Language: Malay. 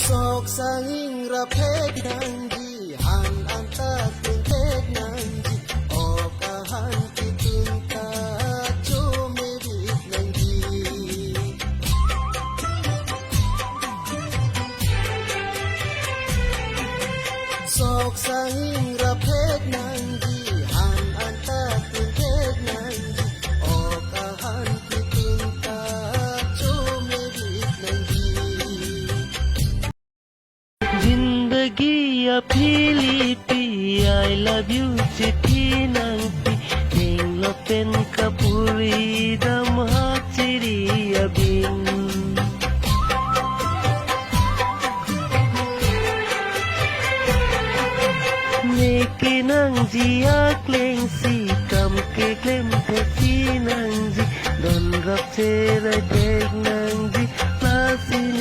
Sok sanging rapet nanji han anta kuntet nanji okahan kitinta chumebit nanji Sok sanging rapet nanji han anta kuntet nanji okahan kitinta chumebit nanji जिंदगी या Pilipi I love you จิตที่นังปีเพลงเราเป็นกะปุรีดำฮักจิริยบินเนกินังจีอาเคลงสีกำเกเคลมเทสีนังจีดอนรับเทระเดกนังจีลาสิเน